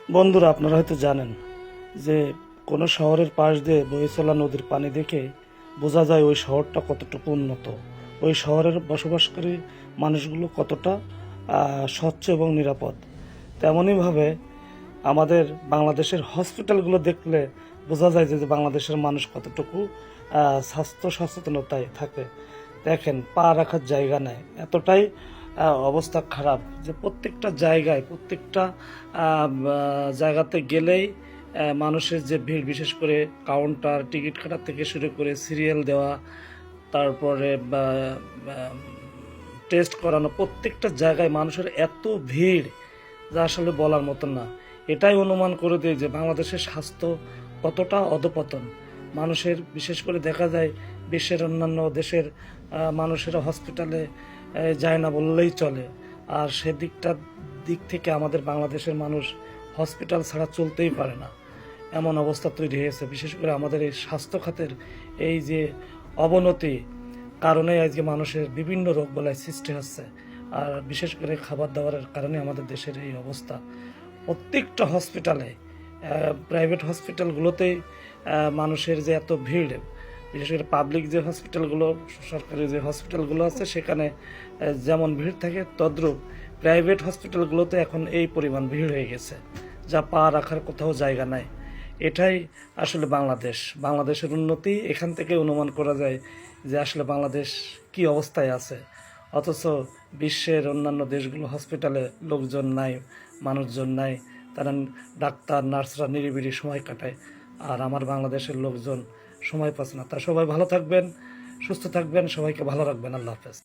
বন্ধুরা, আপনারা হয়তো জানেন যে কোনো শহরের পাশ দিয়ে বয়ে চলা নদীর পানি দেখে বোঝা যায় ওই শহরটা কতটুকু উন্নত, ওই শহরের বসবাসকারী মানুষগুলো কতটা স্বচ্ছ এবং নিরাপদ। তেমনইভাবে আমাদের বাংলাদেশের হসপিটালগুলো দেখলে বোঝা যায় যে বাংলাদেশের মানুষ কতটুকু স্বাস্থ্য সচেতনতায় থাকে। দেখেন, পা রাখার জায়গা নেই, এতটাই অবস্থা খারাপ যে প্রত্যেকটা জায়গায় প্রত্যেকটা জায়গাতে গেলেই মানুষের যে ভিড়, বিশেষ করে কাউন্টার, টিকিট কাটার থেকে শুরু করে সিরিয়াল দেওয়া, তারপরে টেস্ট করানো, প্রত্যেকটা জায়গায় মানুষের এত ভিড় যা আসলে বলার মতন না। এটাই অনুমান করে দেয় যে বাংলাদেশের স্বাস্থ্য কতটা অধপতন। মানুষের, বিশেষ করে দেখা যায় বিশ্বের অন্যান্য দেশের মানুষেরা হসপিটালে যায় না বললেই চলে, আর দিক থেকে আমাদের বাংলাদেশের মানুষ হসপিটাল ছাড়া চলতেই পারে না, এমন অবস্থা তৈরি হয়েছে। বিশেষ করে আমাদের এই স্বাস্থ্য খাতের এই যে অবনতি কারণে আজকে মানুষের বিভিন্ন রোগ বলায় সৃষ্টি হচ্ছে, আর বিশেষ করে খাবার দাবারের কারণে আমাদের দেশের এই অবস্থা। প্রত্যেকটা হসপিটালে, প্রাইভেট হসপিটালগুলোতেই মানুষের যে এত ভিড়, বিশেষ করে পাবলিক যে হসপিটালগুলো, সরকারি যে হসপিটালগুলো আছে সেখানে যেমন ভিড় থাকে, তদ্রূপ প্রাইভেট হসপিটালগুলোতে এখন এই পরিমাণ ভিড় হয়ে গেছে যা পা রাখার কোথাও জায়গা নাই। এটাই আসলে বাংলাদেশের উন্নতি এখান থেকে অনুমান করা যায় যে আসলে বাংলাদেশ কি অবস্থায় আছে। অথচ বিশ্বের অন্যান্য দেশগুলো হসপিটালে লোকজন নাই, মানুষজন নাই, তারা ডাক্তার নার্সরা নিরিবিলি সময় কাটায়, আর আমার বাংলাদেশের লোকজন সময় পাচ্ছে না। তা সবাই ভালো থাকবেন, সুস্থ থাকবেন, সবাইকে ভালো রাখবেন। আল্লাহ হাফেজ।